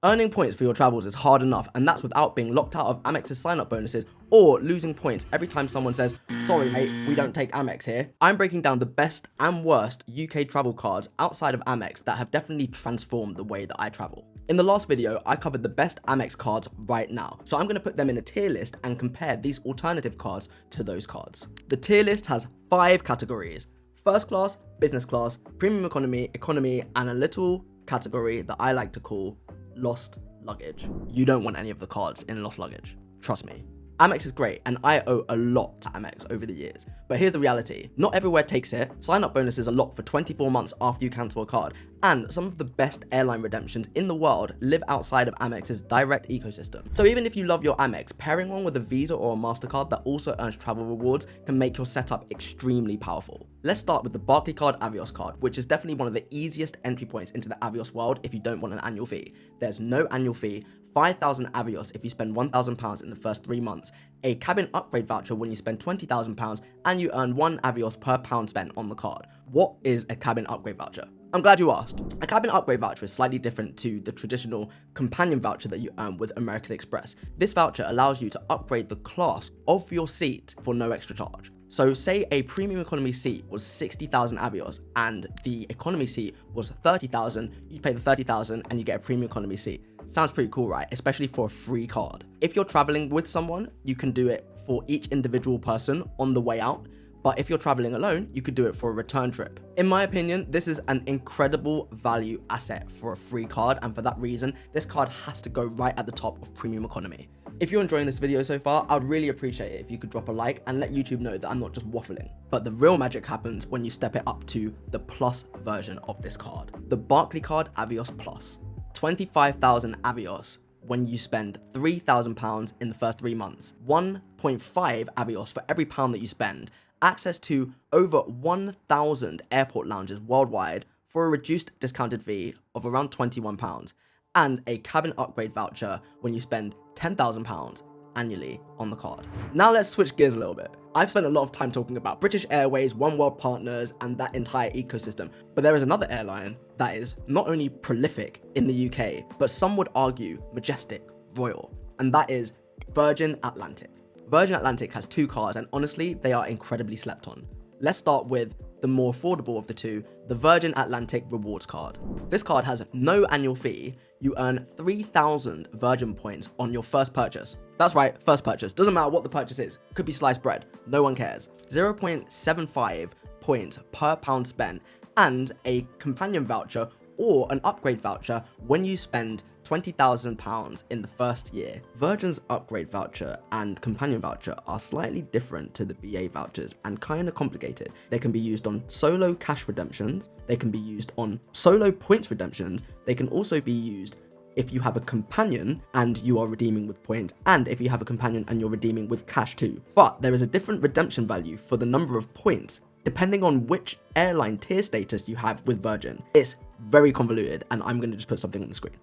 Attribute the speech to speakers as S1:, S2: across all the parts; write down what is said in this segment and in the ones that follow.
S1: Earning points for your travels is hard enough, and that's without being locked out of Amex's sign-up bonuses or losing points every time someone says, "Sorry mate, we don't take Amex here." I'm breaking down the best and worst UK travel cards outside of Amex that have definitely transformed the way that I travel. In the last video, I covered the best Amex cards right now, so I'm going to put them in a tier list and compare these alternative cards to those cards. The tier list has 5 categories: first class, business class, premium economy, economy, and a little category that I like to call lost luggage. You don't want any of the cards in lost luggage. Trust me. Amex is great, and I owe a lot to Amex over the years. But here's the reality. Not everywhere takes it. Sign-up bonuses are locked for 24 months after you cancel a card, and some of the best airline redemptions in the world live outside of Amex's direct ecosystem. So even if you love your Amex, pairing one with a Visa or a Mastercard that also earns travel rewards can make your setup extremely powerful. Let's start with the Barclaycard Avios card, which is definitely one of the easiest entry points into the Avios world if you don't want an annual fee. There's no annual fee, 5,000 Avios if you spend £1,000 in the first 3 months, a cabin upgrade voucher when you spend £20,000, and you earn 1 Avios per pound spent on the card. What is a cabin upgrade voucher? I'm glad you asked. A cabin upgrade voucher is slightly different to the traditional companion voucher that you earn with American Express. This voucher allows you to upgrade the class of your seat for no extra charge. So say a premium economy seat was 60,000 Avios and the economy seat was 30,000, you pay the 30,000 and you get a premium economy seat. Sounds pretty cool, right? Especially for a free card. If you're traveling with someone, you can do it for each individual person on the way out. But if you're traveling alone, you could do it for a return trip. In my opinion, this is an incredible value asset for a free card, and for that reason, this card has to go right at the top of premium economy. If you're enjoying this video so far, I'd really appreciate it if you could drop a like and let YouTube know that I'm not just waffling. But the real magic happens when you step it up to the plus version of this card. The Barclaycard Avios Plus. 25,000 Avios when you spend £3,000 in the first 3 months. 1.5 Avios for every pound that you spend. Access to over 1,000 airport lounges worldwide for a reduced discounted fee of around £21, and a cabin upgrade voucher when you spend £10,000 annually on the card. Now let's switch gears a little bit. I've spent a lot of time talking about British Airways, One World Partners, and that entire ecosystem, but there is another airline that is not only prolific in the UK, but some would argue majestic, royal, and that is Virgin Atlantic. Virgin Atlantic has 2 cards, and honestly, they are incredibly slept on. Let's start with the more affordable of the two, the Virgin Atlantic Rewards card. This card has no annual fee. You earn 3,000 Virgin points on your first purchase. That's right, first purchase. Doesn't matter what the purchase is. Could be sliced bread. No one cares. 0.75 points per pound spent, and a companion voucher or an upgrade voucher when you spend £20,000 in the first year. Virgin's upgrade voucher and companion voucher are slightly different to the BA vouchers and kind of complicated. They can be used on solo cash redemptions, they can be used on solo points redemptions, they can also be used if you have a companion and you are redeeming with points, and if you have a companion and you're redeeming with cash too. But there is a different redemption value for the number of points depending on which airline tier status you have with Virgin. It's very convoluted, and I'm going to just put something on the screen.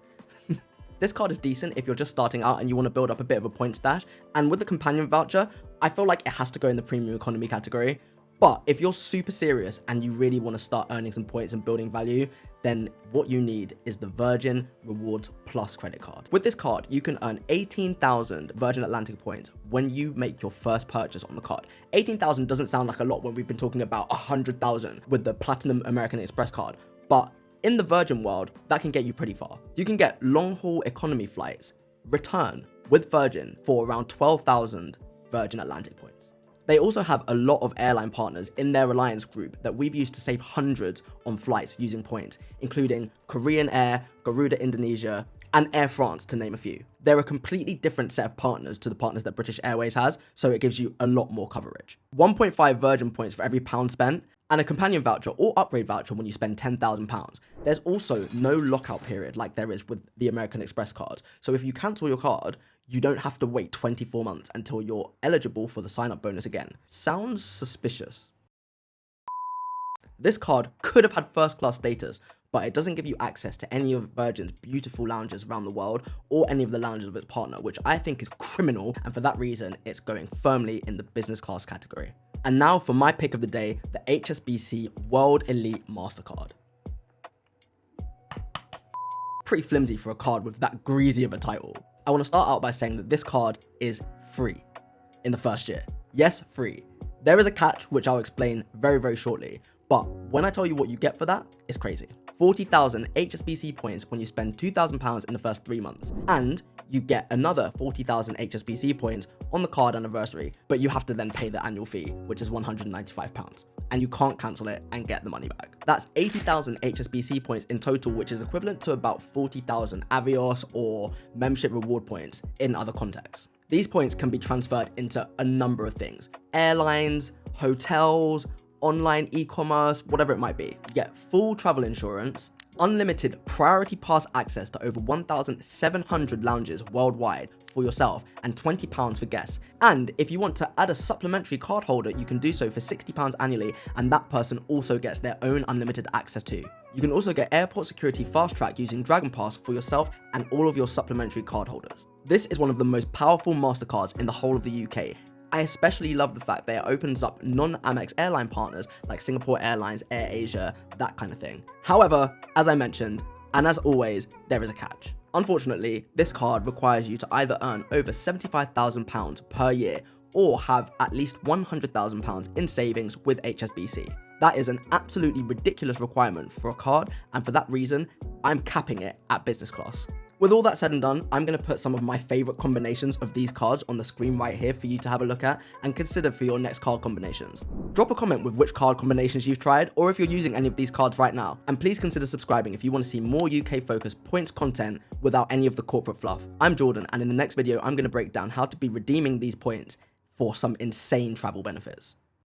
S1: This card is decent if you're just starting out and you want to build up a bit of a point stash, and with the companion voucher, I feel like it has to go in the premium economy category. But if you're super serious and you really want to start earning some points and building value, then what you need is the Virgin Rewards Plus credit card. With this card, you can earn 18,000 Virgin Atlantic points when you make your first purchase on the card. 18,000 doesn't sound like a lot when we've been talking about 100,000 with the Platinum American Express card, but in the Virgin world, that can get you pretty far. You can get long-haul economy flights return with Virgin for around 12,000 Virgin Atlantic points. They also have a lot of airline partners in their alliance group that we've used to save hundreds on flights using points, including Korean Air, Garuda Indonesia, and Air France, to name a few. They're a completely different set of partners to the partners that British Airways has, so it gives you a lot more coverage. 1.5 Virgin points for every pound spent, and a companion voucher or upgrade voucher when you spend £10,000. There's also no lockout period like there is with the American Express card. So if you cancel your card, you don't have to wait 24 months until you're eligible for the sign-up bonus again. Sounds suspicious. This card could have had first-class status, but it doesn't give you access to any of Virgin's beautiful lounges around the world or any of the lounges of its partner, which I think is criminal, and for that reason, it's going firmly in the business class category. And now for my pick of the day, the HSBC World Elite Mastercard. pretty flimsy for a card with that greasy of a title. I want to start out by saying that this card is free in the first year. Yes, free. There is a catch, which I'll explain very, very shortly, but when I tell you what you get for that, it's crazy. 40,000 HSBC points when you spend £2,000 in the first 3 months, and you get another 40,000 HSBC points on the card anniversary, but you have to then pay the annual fee, which is £195, and you can't cancel it and get the money back. That's 80,000 HSBC points in total, which is equivalent to about 40,000 Avios or membership reward points in other contexts. These points can be transferred into a number of things: airlines, hotels, online e-commerce, whatever it might be. You get full travel insurance, unlimited priority pass access to over 1,700 lounges worldwide for yourself, and £20 for guests. And if you want to add a supplementary card holder, you can do so for £60 annually, and that person also gets their own unlimited access too. You can also get airport security fast track using Dragon Pass for yourself and all of your supplementary card holders. This is one of the most powerful Mastercards in the whole of the UK. I especially love the fact that it opens up non-Amex airline partners like Singapore Airlines, AirAsia, that kind of thing. However, as I mentioned, and as always, there is a catch. Unfortunately, this card requires you to either earn over £75,000 per year or have at least £100,000 in savings with HSBC. That is an absolutely ridiculous requirement for a card, and for that reason, I'm capping it at business class. With all that said and done, I'm going to put some of my favorite combinations of these cards on the screen right here for you to have a look at and consider for your next card combinations. Drop a comment with which card combinations you've tried, or if you're using any of these cards right now, and please consider subscribing if you want to see more UK focused points content without any of the corporate fluff. I'm Jordan, and in the next video I'm going to break down how to be redeeming these points for some insane travel benefits.